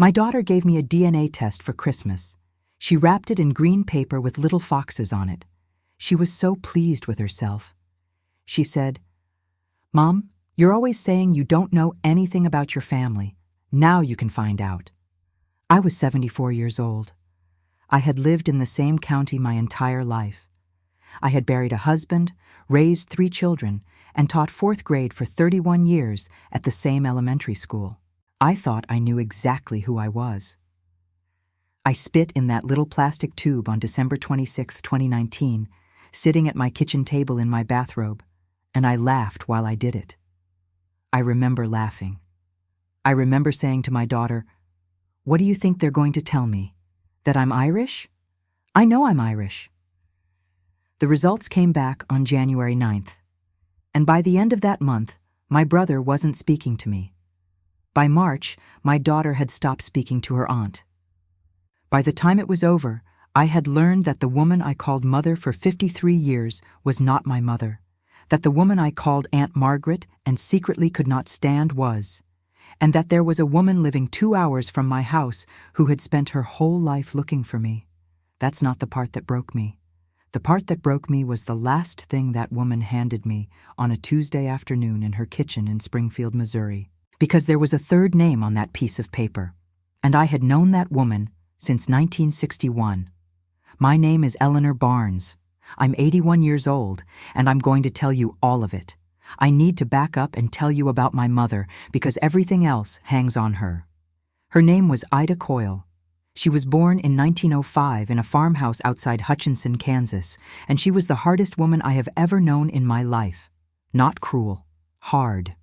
My daughter gave me a DNA test for Christmas. She wrapped it in green paper with little foxes on it. She was so pleased with herself. She said, "Mom, you're always saying you don't know anything about your family. Now you can find out." I was 74 years old. I had lived in the same county my entire life. I had buried a husband, raised 3 children, and taught 4th grade for 31 years at the same elementary school. I thought I knew exactly who I was. I spit in that little plastic tube on December 26, 2019, sitting at my kitchen table in my bathrobe, and I laughed while I did it. I remember laughing. I remember saying to my daughter, "What do you think they're going to tell me? That I'm Irish? I know I'm Irish." The results came back on January 9th, and by the end of that month, my brother wasn't speaking to me. By March, my daughter had stopped speaking to her aunt. By the time it was over, I had learned that the woman I called mother for 53 years was not my mother, that the woman I called Aunt Margaret and secretly could not stand was, and that there was a woman living 2 hours from my house who had spent her whole life looking for me. That's not the part that broke me. The part that broke me was the last thing that woman handed me on a Tuesday afternoon in her kitchen in Springfield, Missouri, because there was a third name on that piece of paper, and I had known that woman since 1961. My name is Eleanor Barnes. I'm 81 years old, and I'm going to tell you all of it. I need to back up and tell you about my mother because everything else hangs on her. Her name was Ida Coyle. She was born in 1905 in a farmhouse outside Hutchinson, Kansas, and she was the hardest woman I have ever known in my life. Not cruel, hard.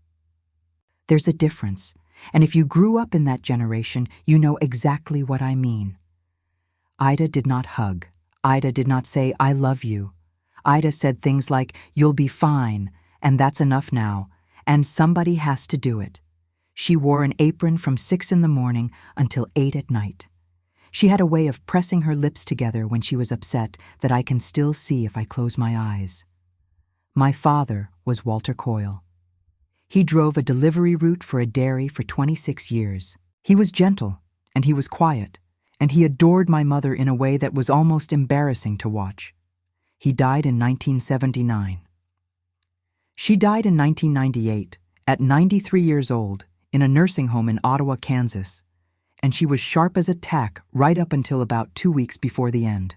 There's a difference, and if you grew up in that generation, you know exactly what I mean. Ida did not hug. Ida did not say, "I love you." Ida said things like, "You'll be fine, and that's enough now, and somebody has to do it." She wore an apron from 6 in the morning until 8 at night. She had a way of pressing her lips together when she was upset that I can still see if I close my eyes. My father was Walter Coyle. He drove a delivery route for a dairy for 26 years. He was gentle, and he was quiet, and he adored my mother in a way that was almost embarrassing to watch. He died in 1979. She died in 1998, at 93 years old, in a nursing home in Ottawa, Kansas, and she was sharp as a tack right up until about 2 weeks before the end.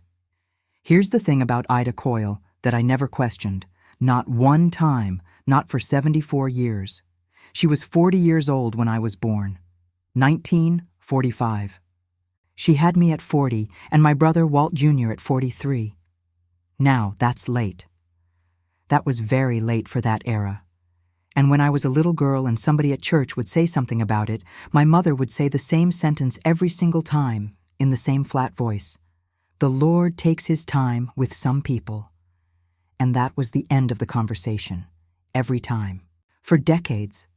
Here's the thing about Ida Coyle that I never questioned, not one time, not for 74 years. She was 40 years old when I was born. 1945. She had me at 40 and my brother Walt Jr. at 43. Now, that's late. That was very late for that era. And when I was a little girl and somebody at church would say something about it, my mother would say the same sentence every single time, in the same flat voice. "The Lord takes his time with some people." And that was the end of the conversation, every time, for decades.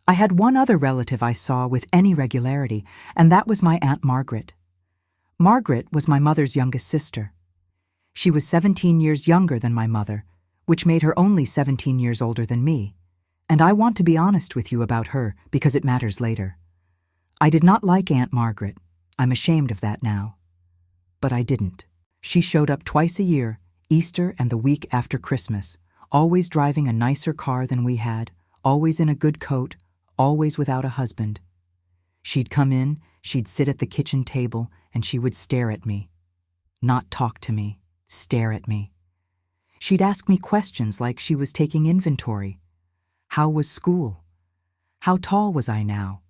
I had one other relative I saw with any regularity, and that was my Aunt Margaret. Margaret was my mother's youngest sister. She was 17 years younger than my mother, which made her only 17 years older than me. And I want to be honest with you about her because it matters later. I did not like Aunt Margaret. I'm ashamed of that now. But I didn't. She showed up twice a year, Easter and the week after Christmas, always driving a nicer car than we had, always in a good coat, always without a husband. She'd come in, she'd sit at the kitchen table, and she would stare at me. Not talk to me, stare at me. She'd ask me questions like she was taking inventory. How was school? How tall was I now?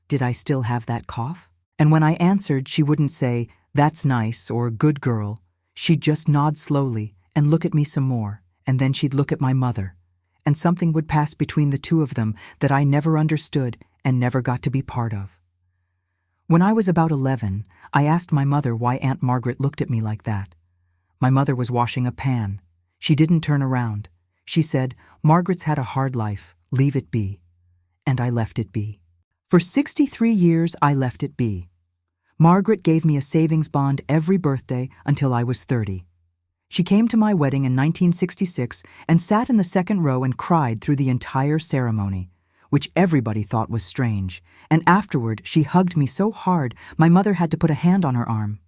Did I still have that cough? And when I answered, she wouldn't say, "That's nice," or "Good girl." She'd just nod slowly and look at me some more, and then she'd look at my mother, and something would pass between the two of them that I never understood and never got to be part of. When I was about 11, I asked my mother why Aunt Margaret looked at me like that. My mother was washing a pan. She didn't turn around. She said, "Margaret's had a hard life, leave it be." And I left it be. For 63 years, I left it be. Margaret gave me a savings bond every birthday until I was 30. She came to my wedding in 1966 and sat in the second row and cried through the entire ceremony. which everybody thought was strange, and afterward she hugged me so hard my mother had to put a hand on her arm.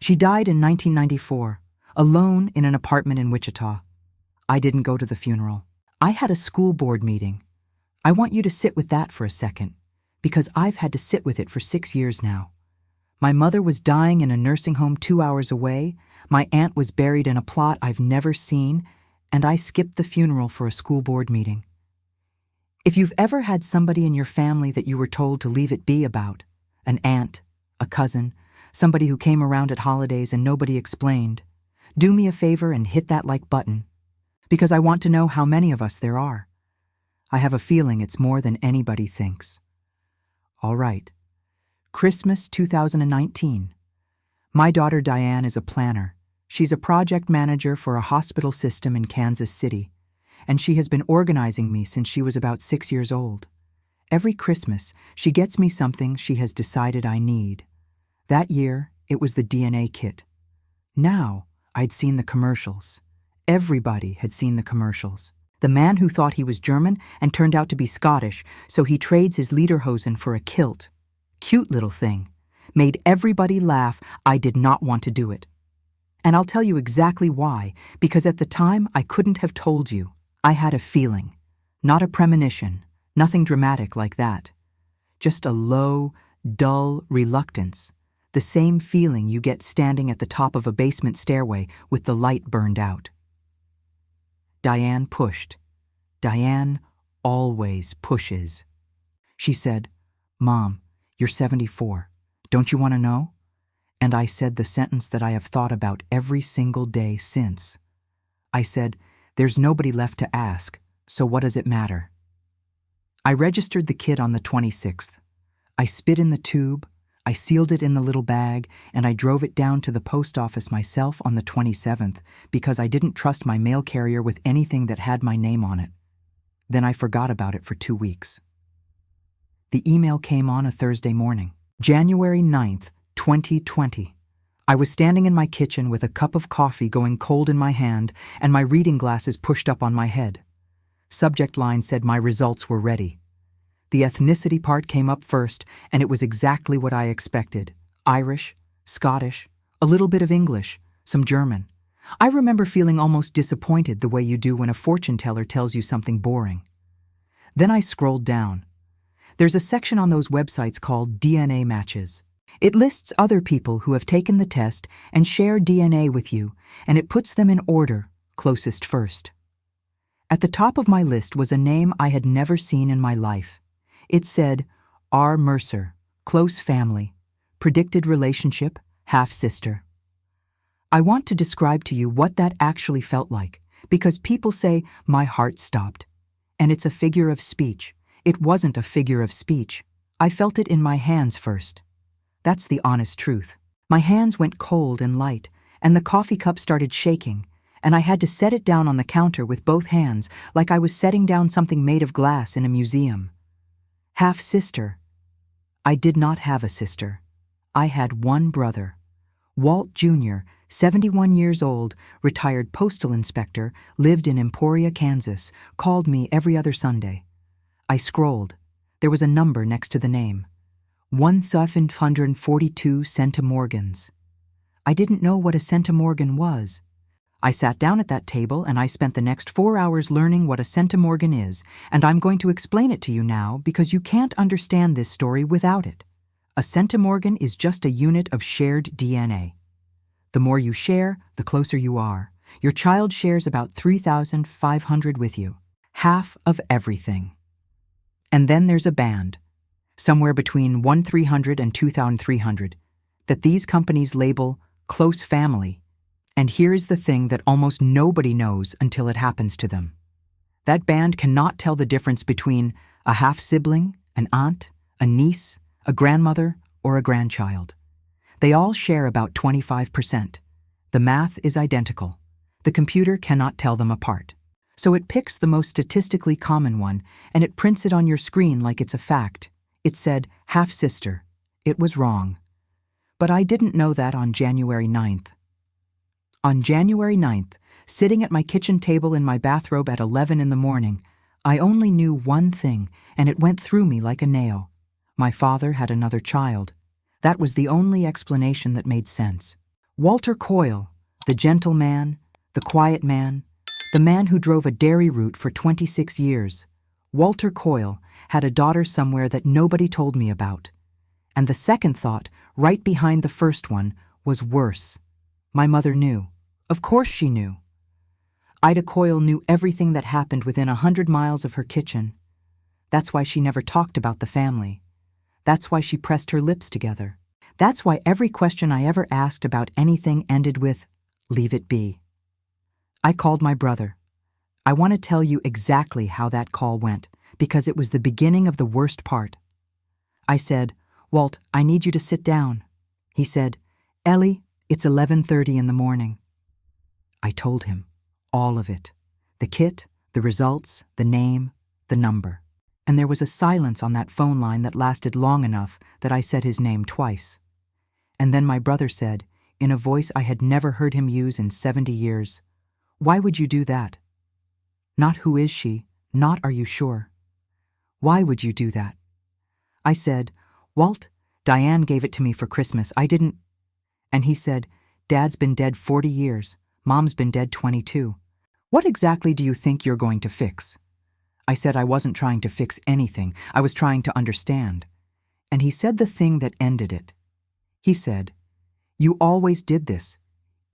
She died in 1994, alone in an apartment in Wichita. I didn't go to the funeral. I had a school board meeting. I want you to sit with that for a second, because I've had to sit with it for 6 years now. My mother was dying in a nursing home 2 hours away, my aunt was buried in a plot I've never seen, and I skipped the funeral for a school board meeting. If you've ever had somebody in your family that you were told to leave it be about, an aunt, a cousin, somebody who came around at holidays and nobody explained, do me a favor and hit that like button, because I want to know how many of us there are. I have a feeling it's more than anybody thinks. All right. Christmas 2019. My daughter Diane is a planner. She's a project manager for a hospital system in Kansas City, and she has been organizing me since she was about 6 years old. Every Christmas, she gets me something she has decided I need. That year, it was the DNA kit. Now, I'd seen the commercials. Everybody had seen the commercials. The man who thought he was German and turned out to be Scottish, so he trades his lederhosen for a kilt. Cute little thing. Made everybody laugh. I did not want to do it. And I'll tell you exactly why, because at the time I couldn't have told you. I had a feeling, not a premonition, nothing dramatic like that. Just a low, dull reluctance, the same feeling you get standing at the top of a basement stairway with the light burned out. Diane pushed. Diane always pushes. She said, "Mom, you're 74. Don't you want to know?" And I said the sentence that I have thought about every single day since. I said, "There's nobody left to ask, so what does it matter?" I registered the kit on the 26th. I spit in the tube, I sealed it in the little bag, and I drove it down to the post office myself on the 27th because I didn't trust my mail carrier with anything that had my name on it. Then I forgot about it for 2 weeks. The email came on a Thursday morning, January 9th, 2020. I was standing in my kitchen with a cup of coffee going cold in my hand and my reading glasses pushed up on my head. Subject line said my results were ready. The ethnicity part came up first, and it was exactly what I expected. Irish, Scottish, a little bit of English, some German. I remember feeling almost disappointed the way you do when a fortune teller tells you something boring. Then I scrolled down. There's a section on those websites called DNA matches. It lists other people who have taken the test and share DNA with you, and it puts them in order, closest first. At the top of my list was a name I had never seen in my life. It said, R. Mercer, close family, predicted relationship, half-sister. I want to describe to you what that actually felt like, because people say, my heart stopped. And it's a figure of speech. It wasn't a figure of speech. I felt it in my hands first. That's the honest truth. My hands went cold and light, and the coffee cup started shaking, and I had to set it down on the counter with both hands like I was setting down something made of glass in a museum. Half-sister. I did not have a sister. I had one brother. Walt Jr., 71 years old, retired postal inspector, lived in Emporia, Kansas, called me every other Sunday. I scrolled. There was a number next to the name. 1,142 centimorgans. I didn't know what a centimorgan was. I sat down at that table and I spent the next 4 hours learning what a centimorgan is, and I'm going to explain it to you now because you can't understand this story without it. A centimorgan is just a unit of shared DNA. The more you share, the closer you are. Your child shares about 3,500 with you. Half of everything. And then there's a band, somewhere between 1,300 and 2,300, that these companies label close family. And here's the thing that almost nobody knows until it happens to them. That band cannot tell the difference between a half-sibling, an aunt, a niece, a grandmother, or a grandchild. They all share about 25%. The math is identical. The computer cannot tell them apart. So it picks the most statistically common one, and it prints it on your screen like it's a fact. It said, half-sister. It was wrong. But I didn't know that on January 9th. On January 9th, sitting at my kitchen table in my bathrobe at 11 in the morning, I only knew one thing, and it went through me like a nail. My father had another child. That was the only explanation that made sense. Walter Coyle, the gentle man, the quiet man, the man who drove a dairy route for 26 years. Walter Coyle had a daughter somewhere that nobody told me about. And the second thought, right behind the first one, was worse. My mother knew. Of course she knew. Ida Coyle knew everything that happened within 100 miles of her kitchen. That's why she never talked about the family. That's why she pressed her lips together. That's why every question I ever asked about anything ended with, "Leave it be." I called my brother. I want to tell you exactly how that call went, because it was the beginning of the worst part. I said, "Walt, I need you to sit down." He said, "Ellie, it's 11:30 in the morning." I told him. All of it. The kit, the results, the name, the number. And there was a silence on that phone line that lasted long enough that I said his name twice. And then my brother said, in a voice I had never heard him use in 70 years, "Why would you do that? Not who is she, not are you sure. Why would you do that?" I said, "Walt, Diane gave it to me for Christmas. I didn't..." And he said, "Dad's been dead 40 years. Mom's been dead 22. What exactly do you think you're going to fix?" I said I wasn't trying to fix anything. I was trying to understand. And he said the thing that ended it. He said, "You always did this.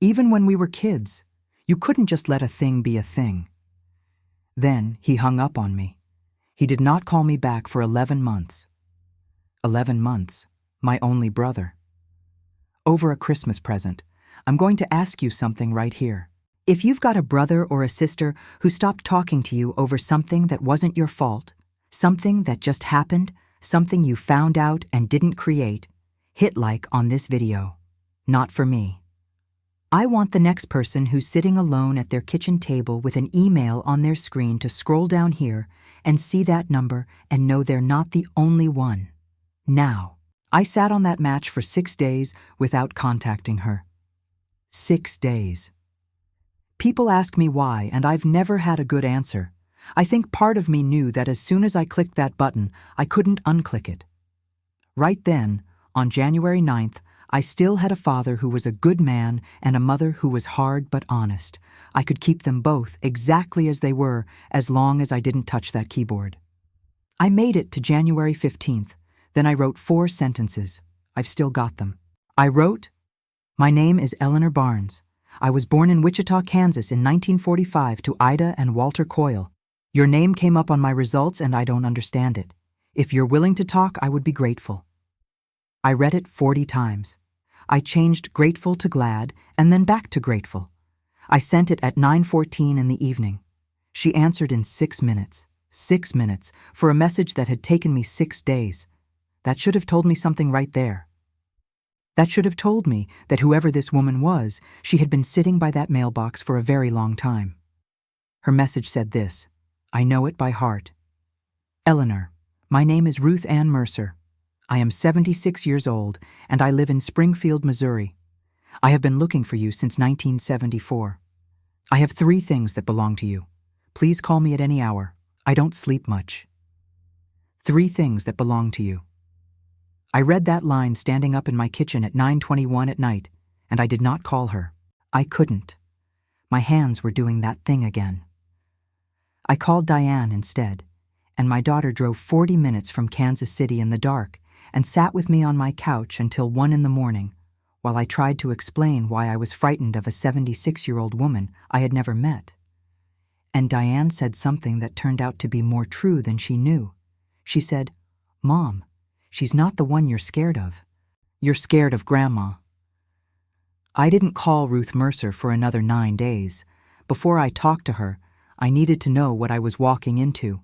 Even when we were kids. You couldn't just let a thing be a thing." Then he hung up on me. He did not call me back for 11 months. 11 months, my only brother. Over a Christmas present, I'm going to ask you something right here. If you've got a brother or a sister who stopped talking to you over something that wasn't your fault, something that just happened, something you found out and didn't create, hit like on this video. Not for me. I want the next person who's sitting alone at their kitchen table with an email on their screen to scroll down here and see that number and know they're not the only one. Now, I sat on that match for 6 days without contacting her. 6 days. People ask me why, and I've never had a good answer. I think part of me knew that as soon as I clicked that button, I couldn't unclick it. Right then, on January 9th, I still had a father who was a good man and a mother who was hard but honest. I could keep them both exactly as they were as long as I didn't touch that keyboard. I made it to January 15th. Then I wrote 4 sentences. I've still got them. I wrote, "My name is Eleanor Barnes. I was born in Wichita, Kansas in 1945 to Ida and Walter Coyle. Your name came up on my results and I don't understand it. If you're willing to talk, I would be grateful." I read it 40 times. I changed grateful to glad and then back to grateful. I sent it at 9:14 in the evening. She answered in 6 minutes. 6 minutes for a message that had taken me 6 days. That should have told me something right there. That should have told me that whoever this woman was, she had been sitting by that mailbox for a very long time. Her message said this. I know it by heart. "Eleanor, my name is Ruth Ann Mercer. I am 76 years old, and I live in Springfield, Missouri. I have been looking for you since 1974. I have 3 things that belong to you. Please call me at any hour. I don't sleep much. 3 things that belong to you." I read that line standing up in my kitchen at 9:21 at night, and I did not call her. I couldn't. My hands were doing that thing again. I called Diane instead, and my daughter drove 40 minutes from Kansas City in the dark and sat with me on my couch until 1 in the morning, while I tried to explain why I was frightened of a 76-year-old woman I had never met. And Diane said something that turned out to be more true than she knew. She said, "Mom, she's not the one you're scared of. You're scared of Grandma." I didn't call Ruth Mercer for another 9 days. Before I talked to her, I needed to know what I was walking into.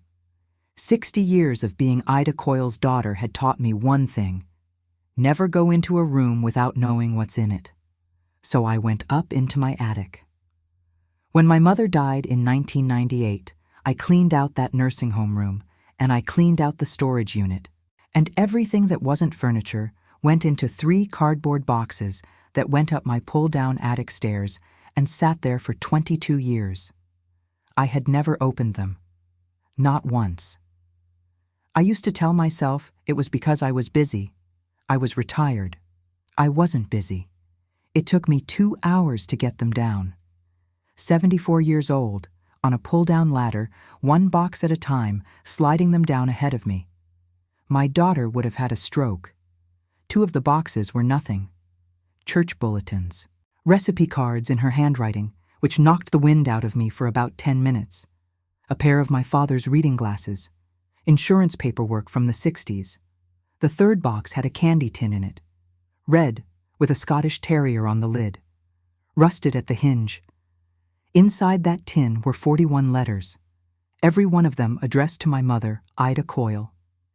60 years of being Ida Coyle's daughter had taught me one thing. Never go into a room without knowing what's in it. So I went up into my attic. When my mother died in 1998, I cleaned out that nursing home room, and I cleaned out the storage unit. And everything that wasn't furniture went into 3 cardboard boxes that went up my pull-down attic stairs and sat there for 22 years. I had never opened them. Not once. I used to tell myself it was because I was busy. I was retired. I wasn't busy. It took me 2 hours to get them down. 74 years old, on a pull-down ladder, one box at a time, sliding them down ahead of me. My daughter would have had a stroke. 2 of the boxes were nothing. Church bulletins, recipe cards in her handwriting, which knocked the wind out of me for about 10 minutes. A pair of my father's reading glasses. Insurance paperwork from the 60s. The third box had a candy tin in it. Red, with a Scottish terrier on the lid. Rusted at the hinge. Inside that tin were 41 letters. Every one of them addressed to my mother, Ida Coyle.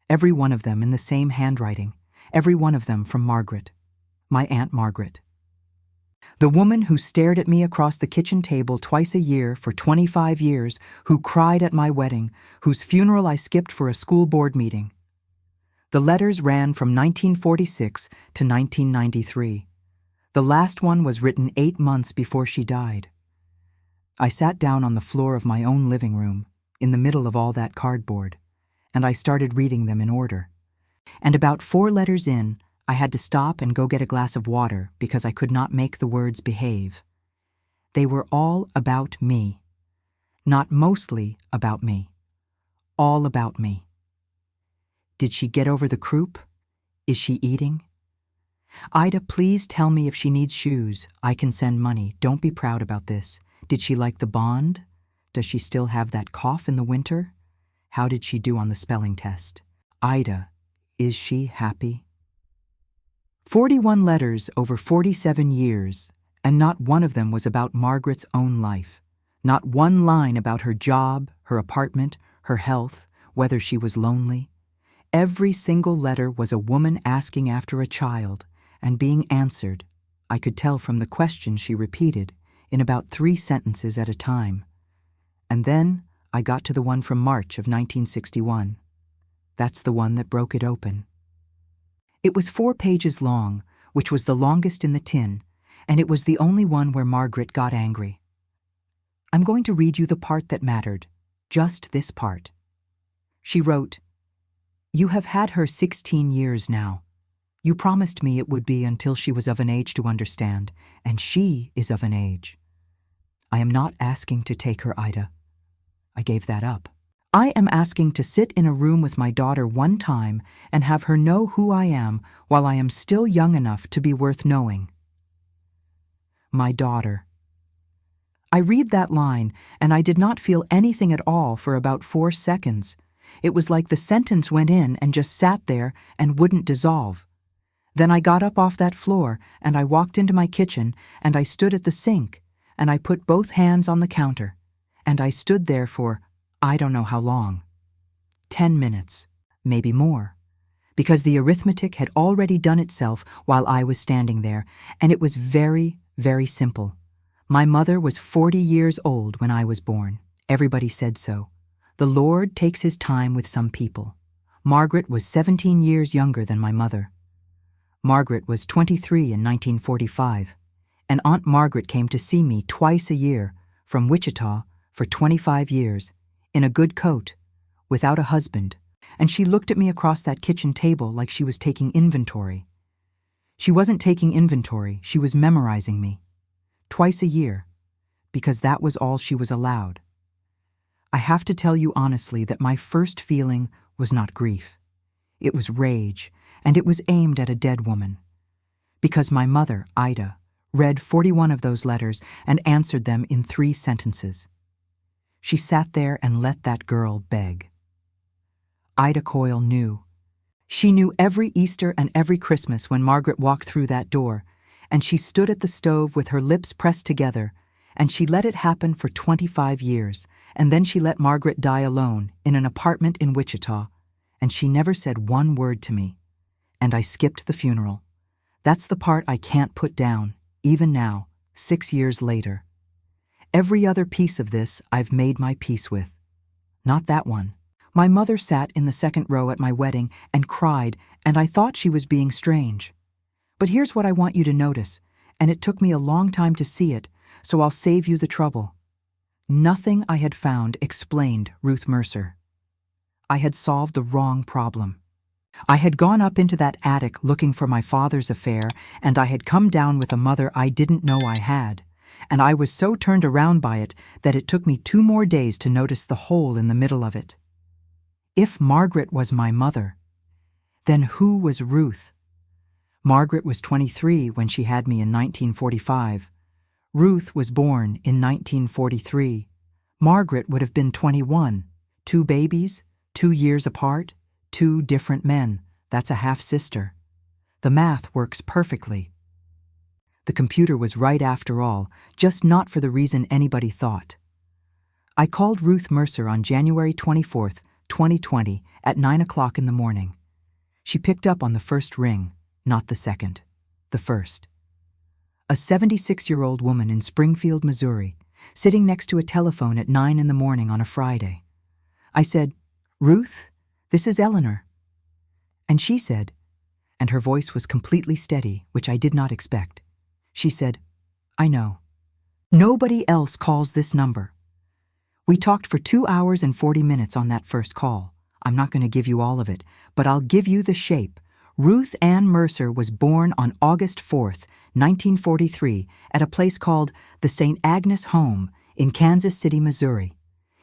Every one of them in the same handwriting. Every one of them from Margaret. My Aunt Margaret. The woman who stared at me across the kitchen table twice a year for 25 years, who cried at my wedding, whose funeral I skipped for a school board meeting. The letters ran from 1946 to 1993. The last one was written 8 months before she died. I sat down on the floor of my own living room, in the middle of all that cardboard, and I started reading them in order. And about 4 letters in, I had to stop and go get a glass of water because I could not make the words behave. They were all about me. Not mostly about me. All about me. Did she get over the croup? Is she eating? Ida, please tell me if she needs shoes. I can send money. Don't be proud about this. Did she like the bond? Does she still have that cough in the winter? How did she do on the spelling test? Ida, is she happy? 41 letters over 47 years, and not one of them was about Margaret's own life. Not one line about her job, her apartment, her health, whether she was lonely. Every single letter was a woman asking after a child and being answered, I could tell from the question she repeated, in about 3 sentences at a time. And then I got to the one from March of 1961. That's the one that broke it open. It was 4 pages long, which was the longest in the tin, and it was the only one where Margaret got angry. I'm going to read you the part that mattered, just this part. She wrote, You have had her 16 years now. You promised me it would be until she was of an age to understand, and she is of an age. I am not asking to take her, Ida. I gave that up. I am asking to sit in a room with my daughter one time and have her know who I am while I am still young enough to be worth knowing. My daughter. I read that line, and I did not feel anything at all for about 4 seconds. It was like the sentence went in and just sat there and wouldn't dissolve. Then I got up off that floor, and I walked into my kitchen, and I stood at the sink, and I put both hands on the counter, and I stood there for I don't know how long. 10 minutes, maybe more, because the arithmetic had already done itself while I was standing there, and it was very, very simple. My mother was 40 years old when I was born. Everybody said so. The Lord takes his time with some people. Margaret was 17 years younger than my mother. Margaret was 23 in 1945, and Aunt Margaret came to see me twice a year from Wichita for 25 years. In a good coat, without a husband, and she looked at me across that kitchen table like she was taking inventory. She wasn't taking inventory, she was memorizing me. Twice a year, because that was all she was allowed. I have to tell you honestly that my first feeling was not grief. It was rage, and it was aimed at a dead woman. Because my mother, Ida, read 41 of those letters and answered them in 3 sentences. She sat there and let that girl beg. Ida Coyle knew. She knew every Easter and every Christmas when Margaret walked through that door, and she stood at the stove with her lips pressed together, and she let it happen for 25 years, and then she let Margaret die alone in an apartment in Wichita, and she never said one word to me. And I skipped the funeral. That's the part I can't put down, even now, 6 years later. Every other piece of this I've made my peace with. Not that one. My mother sat in the 2nd row at my wedding and cried, and I thought she was being strange. But here's what I want you to notice, and it took me a long time to see it, so I'll save you the trouble. Nothing I had found explained Ruth Mercer. I had solved the wrong problem. I had gone up into that attic looking for my father's affair, and I had come down with a mother I didn't know I had, and I was so turned around by it that it took me 2 more days to notice the hole in the middle of it. If Margaret was my mother, then who was Ruth? Margaret was 23 when she had me in 1945. Ruth was born in 1943. Margaret would have been 21. 2 babies, 2 years apart, 2 different men. That's a half-sister. The math works perfectly. The computer was right after all, just not for the reason anybody thought. I called Ruth Mercer on January 24th, 2020 at 9 o'clock in the morning. She picked up on the first ring, not the second, the first. A 76-year-old woman in Springfield, Missouri, sitting next to a telephone at 9 in the morning on a Friday. I said, "Ruth, this is Eleanor." And she said, and her voice was completely steady, which I did not expect. She said, "I know. Nobody else calls this number." We talked for 2 hours and 40 minutes on that first call. I'm not going to give you all of it, but I'll give you the shape. Ruth Ann Mercer was born on August 4th, 1943, at a place called the St. Agnes Home in Kansas City, Missouri.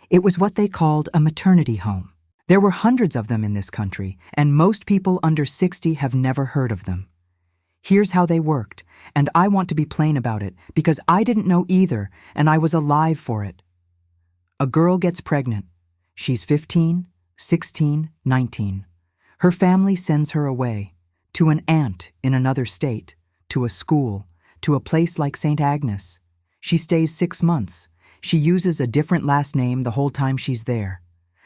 It was what they called a maternity home. There were hundreds of them in this country, and most people under 60 have never heard of them. Here's how they worked, and I want to be plain about it because I didn't know either, and I was alive for it. A girl gets pregnant. She's 15, 16, 19. Her family sends her away, to an aunt in another state, to a school, to a place like St. Agnes. She stays 6 months. She uses a different last name the whole time she's there.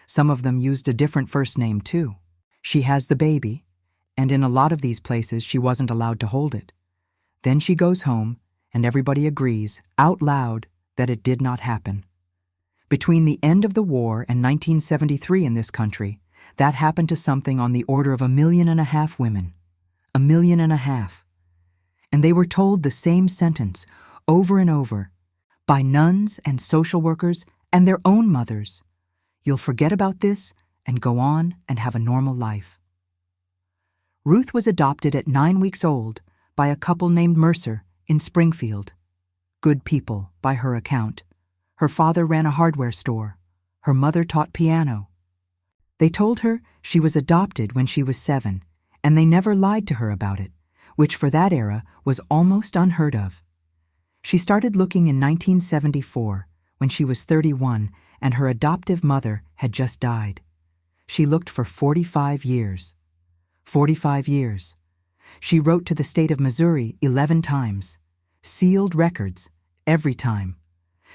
Some of them used a different first name too. She has the baby, and in a lot of these places she wasn't allowed to hold it. Then she goes home, and everybody agrees, out loud, that it did not happen. Between the end of the war and 1973 in this country, that happened to something on the order of 1.5 million women. 1.5 million. And they were told the same sentence over and over by nuns and social workers and their own mothers. You'll forget about this and go on and have a normal life. Ruth was adopted at 9 weeks old by a couple named Mercer in Springfield. Good people, by her account. Her father ran a hardware store. Her mother taught piano. They told her she was adopted when she was 7, and they never lied to her about it, which for that era was almost unheard of. She started looking in 1974, when she was 31, and her adoptive mother had just died. She looked for 45 years. 45 years. She wrote to the state of Missouri 11 times. Sealed records, every time.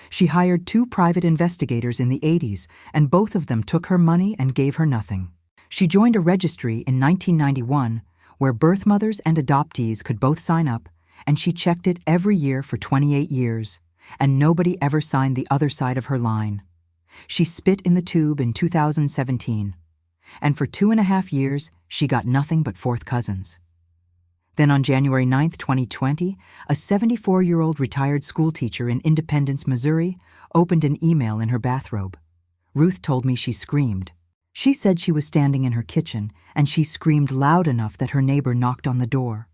She hired 2 private investigators in the 80s, and both of them took her money and gave her nothing. She joined a registry in 1991 where birth mothers and adoptees could both sign up, and she checked it every year for 28 years, and nobody ever signed the other side of her line. She spit in the tube in 2017, and for 2.5 years she got nothing but 4th cousins. Then on January 9, 2020, a 74-year-old retired schoolteacher in Independence, Missouri, opened an email in her bathrobe. Ruth told me she screamed. She said she was standing in her kitchen, and she screamed loud enough that her neighbor knocked on the door.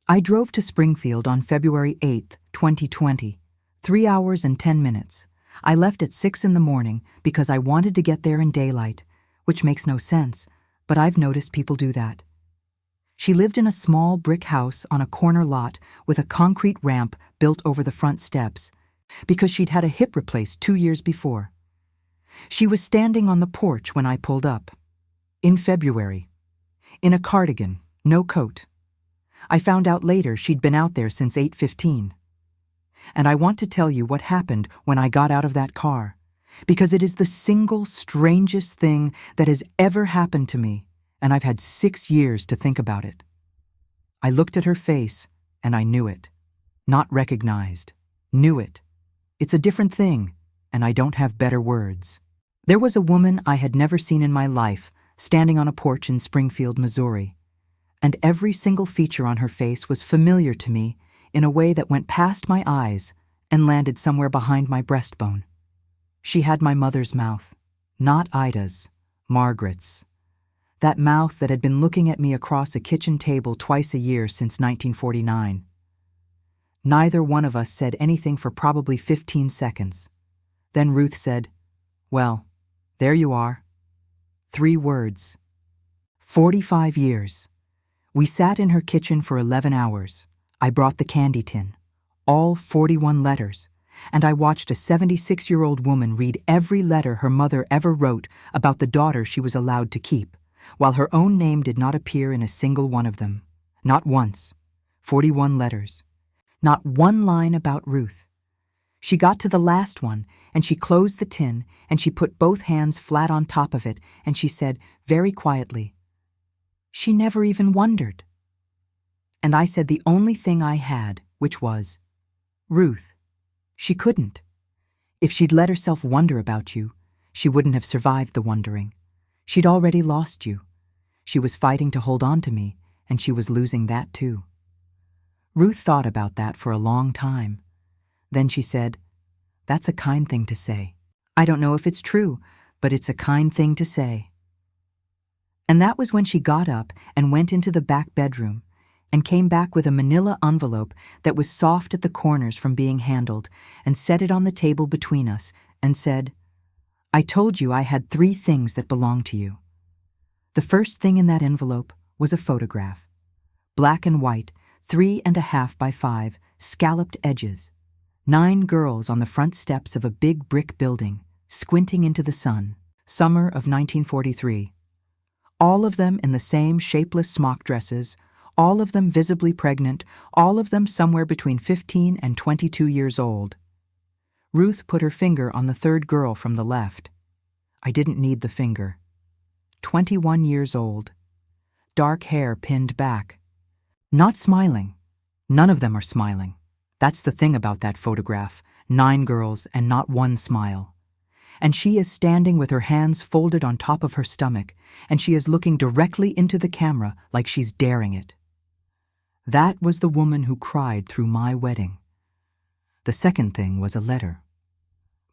I drove to Springfield on February 8, 2020, 3 hours and 10 minutes. I left at 6 in the morning because I wanted to get there in daylight, which makes no sense, but I've noticed people do that. She lived in a small brick house on a corner lot with a concrete ramp built over the front steps because she'd had a hip replaced 2 years before. She was standing on the porch when I pulled up. In February. In a cardigan, no coat. I found out later she'd been out there since 8:15. And I want to tell you what happened when I got out of that car, because it is the single strangest thing that has ever happened to me, and I've had 6 years to think about it. I looked at her face, and I knew it. Not recognized. Knew it. It's a different thing, and I don't have better words. There was a woman I had never seen in my life standing on a porch in Springfield, Missouri, and every single feature on her face was familiar to me in a way that went past my eyes and landed somewhere behind my breastbone. She had my mother's mouth, not Ida's, Margaret's. That mouth that had been looking at me across a kitchen table twice a year since 1949. Neither one of us said anything for probably 15 seconds. Then Ruth said, "Well, there you are." 3 words. 45 years. We sat in her kitchen for 11 hours. I brought the candy tin, all 41 letters, and I watched a 76-year-old woman read every letter her mother ever wrote about the daughter she was allowed to keep, while her own name did not appear in a single one of them. Not once. 41 letters. Not one line about Ruth. She got to the last one, and she closed the tin, and she put both hands flat on top of it, and she said, very quietly, "She never even wondered." And I said the only thing I had, which was, "Ruth, she couldn't. If she'd let herself wonder about you, she wouldn't have survived the wondering. She'd already lost you. She was fighting to hold on to me, and she was losing that too." Ruth thought about that for a long time. Then she said, "That's a kind thing to say. I don't know if it's true, but it's a kind thing to say." And that was when she got up and went into the back bedroom and came back with a manila envelope that was soft at the corners from being handled and set it on the table between us and said, "I told you I had 3 things that belonged to you." The first thing in that envelope was a photograph. Black and white, 3.5 by 5, scalloped edges. 9 girls on the front steps of a big brick building, squinting into the sun. Summer of 1943. All of them in the same shapeless smock dresses, all of them visibly pregnant, all of them somewhere between 15 and 22 years old. Ruth put her finger on the 3rd girl from the left. I didn't need the finger. 21 years old. Dark hair pinned back. Not smiling. None of them are smiling. That's the thing about that photograph. 9 girls and not one smile. And she is standing with her hands folded on top of her stomach, and she is looking directly into the camera like she's daring it. That was the woman who cried through my wedding. The second thing was a letter.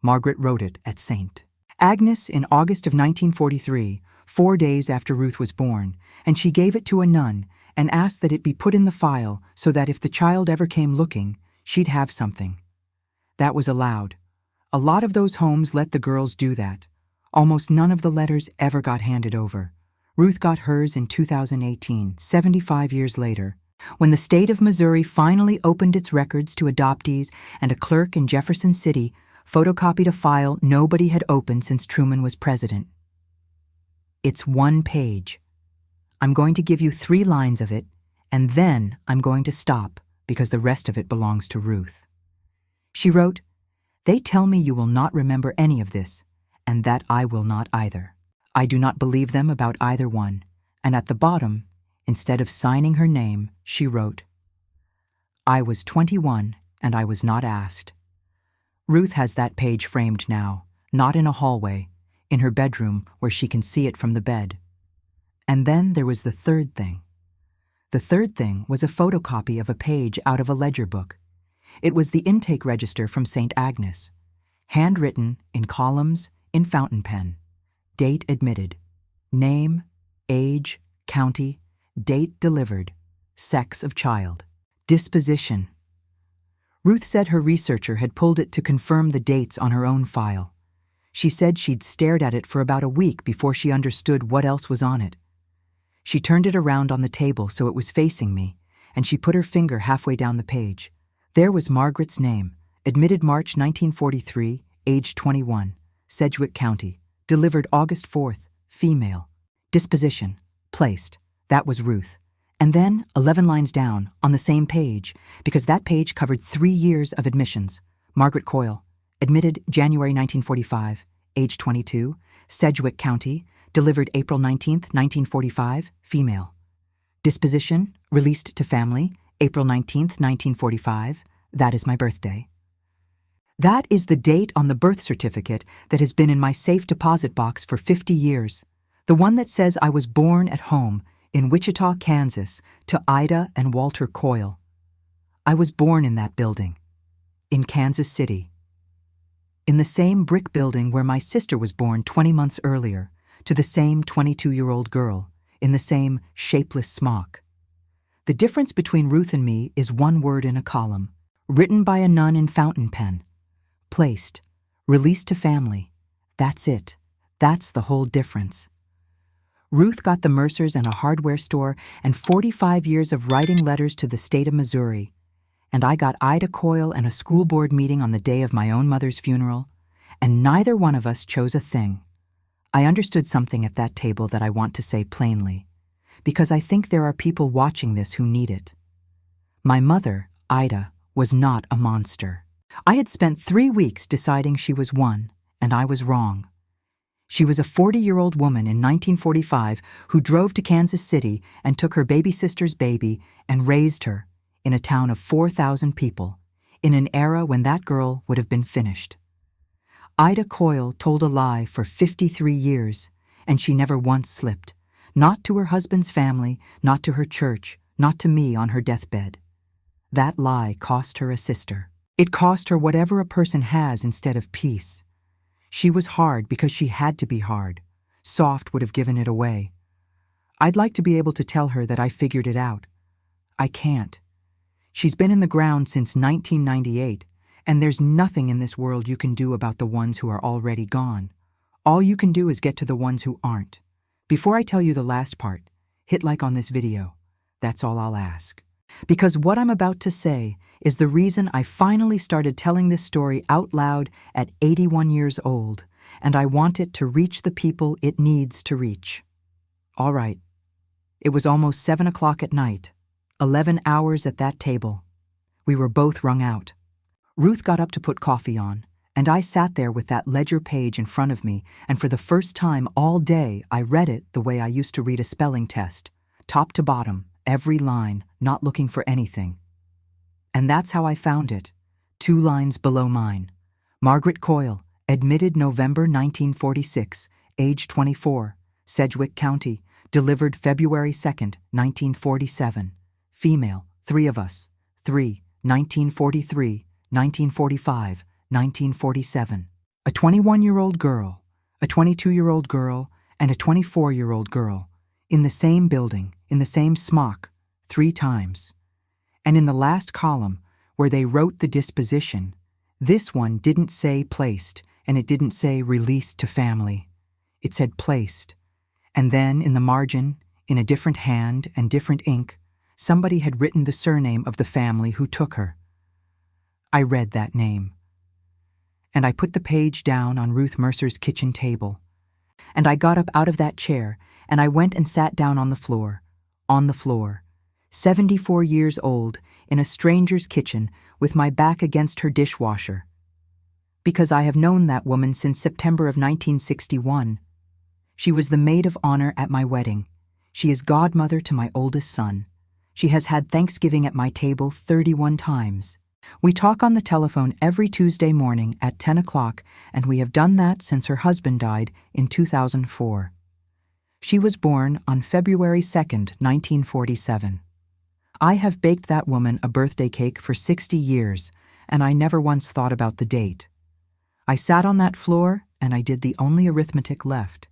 Margaret wrote it at St. Agnes in August of 1943, 4 days after Ruth was born, and she gave it to a nun and asked that it be put in the file so that if the child ever came looking, she'd have something. That was allowed. A lot of those homes let the girls do that. Almost none of the letters ever got handed over. Ruth got hers in 2018, 75 years later, when the state of Missouri finally opened its records to adoptees and a clerk in Jefferson City photocopied a file nobody had opened since Truman was president. It's 1 page. I'm going to give you 3 lines of it, and then I'm going to stop because the rest of it belongs to Ruth. She wrote, "They tell me you will not remember any of this, and that I will not either. I do not believe them about either one." And at the bottom, instead of signing her name, she wrote, "I was 21 and I was not asked." Ruth has that page framed now, not in a hallway, in her bedroom where she can see it from the bed. And then there was the 3rd thing. The 3rd thing was a photocopy of a page out of a ledger book. It was the intake register from St. Agnes, handwritten in columns in fountain pen. Date admitted, name, age, county, date delivered, sex of child, disposition. Ruth said her researcher had pulled it to confirm the dates on her own file. She said she'd stared at it for about a week before she understood what else was on it. She turned it around on the table so it was facing me, and she put her finger halfway down the page. There was Margaret's name, admitted March 1943, age 21, Sedgwick County, delivered August 4th, female, disposition, placed. That was Ruth. And then, 11 lines down, on the same page, because that page covered 3 years of admissions, Margaret Coyle, admitted January 1945, age 22, Sedgwick County, delivered April 19th, 1945, female. Disposition, released to family, April 19th, 1945, that is my birthday. That is the date on the birth certificate that has been in my safe deposit box for 50 years, the one that says I was born at home in Wichita, Kansas, to Ida and Walter Coyle. I was born in that building, in Kansas City. In the same brick building where my sister was born 20 months earlier, to the same 22-year-old girl in the same shapeless smock. The difference between Ruth and me is one word in a column, written by a nun in fountain pen. Placed, released to family. That's it. That's the whole difference. Ruth got the Mercers and a hardware store and 45 years of writing letters to the state of Missouri. And I got Ida Coyle and a school board meeting on the day of my own mother's funeral, and neither one of us chose a thing. I understood something at that table that I want to say plainly, because I think there are people watching this who need it. My mother, Ida, was not a monster. I had spent 3 weeks deciding she was one, and I was wrong. She was a 40-year-old woman in 1945 who drove to Kansas City and took her baby sister's baby and raised her in a town of 4,000 people, in an era when that girl would have been finished. Ida Coyle told a lie for 53 years, and she never once slipped, not to her husband's family, not to her church, not to me on her deathbed. That lie cost her a sister. It cost her whatever a person has instead of peace. She was hard because she had to be hard. Soft would have given it away. I'd like to be able to tell her that I figured it out. I can't. She's been in the ground since 1998, and there's nothing in this world you can do about the ones who are already gone. All you can do is get to the ones who aren't. Before I tell you the last part, hit like on this video. That's all I'll ask. Because what I'm about to say is the reason I finally started telling this story out loud at 81 years old, and I want it to reach the people it needs to reach. All right. It was almost 7 o'clock at night, 11 hours at that table. We were both wrung out. Ruth got up to put coffee on, and I sat there with that ledger page in front of me, and for the first time all day I read it the way I used to read a spelling test, top to bottom, every line, not looking for anything. And that's how I found it, 2 lines below mine. Margaret Coyle, admitted November 1946, age 24, Sedgwick County, delivered February 2nd, 1947. Female, 3 of us, 3, 1943, 1945, 1947. A 21-year-old girl, a 22-year-old girl, and a 24-year-old girl, in the same building, in the same smock, 3 times. And in the last column, where they wrote the disposition, this one didn't say placed, and it didn't say released to family. It said placed. And then, in the margin, in a different hand and different ink, somebody had written the surname of the family who took her. I read that name. And I put the page down on Ruth Mercer's kitchen table. And I got up out of that chair, and I went and sat down on the floor, 74 years old, in a stranger's kitchen, with my back against her dishwasher. Because I have known that woman since September of 1961. She was the maid of honor at my wedding. She is godmother to my oldest son. She has had Thanksgiving at my table 31 times. We talk on the telephone every Tuesday morning at 10 o'clock, and we have done that since her husband died in 2004. She was born on February 2nd, 1947. I have baked that woman a birthday cake for 60 years, and I never once thought about the date. I sat on that floor, and I did the only arithmetic left,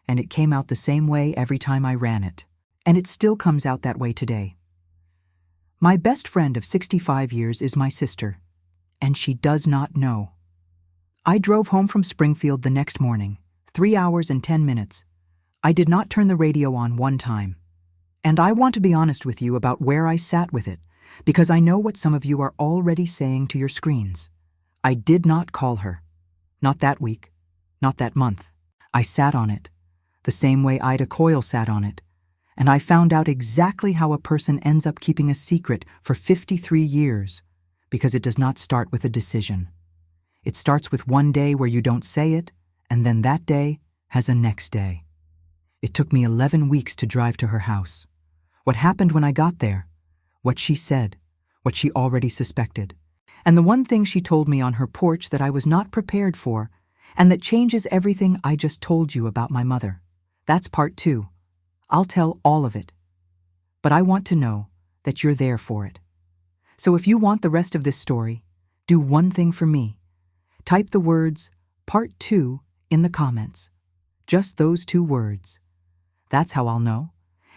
and it came out the same way every time I ran it, and it still comes out that way today. My best friend of 65 years is my sister, and she does not know. I drove home from Springfield the next morning, 3 hours and 10 minutes. I did not turn the radio on one time. And I want to be honest with you about where I sat with it, because I know what some of you are already saying to your screens. I did not call her. Not that week. Not that month. I sat on it, the same way Ida Coyle sat on it. And I found out exactly how a person ends up keeping a secret for 53 years, because it does not start with a decision. It starts with one day where you don't say it, and then that day has a next day. It took me 11 weeks to drive to her house. What happened when I got there, what she said, what she already suspected, and the one thing she told me on her porch that I was not prepared for, and that changes everything I just told you about my mother. That's part 2. I'll tell all of it. But I want to know that you're there for it. So if you want the rest of this story, do one thing for me. Type the words Part 2 in the comments. Just those 2 words. That's how I'll know.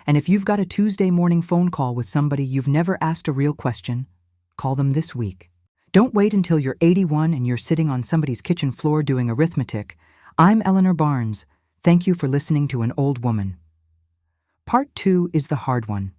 And if you've got a Tuesday morning phone call with somebody you've never asked a real question, call them this week. Don't wait until you're 81 and you're sitting on somebody's kitchen floor doing arithmetic. I'm Eleanor Barnes. Thank you for listening to an old woman. Part 2 is the hard one.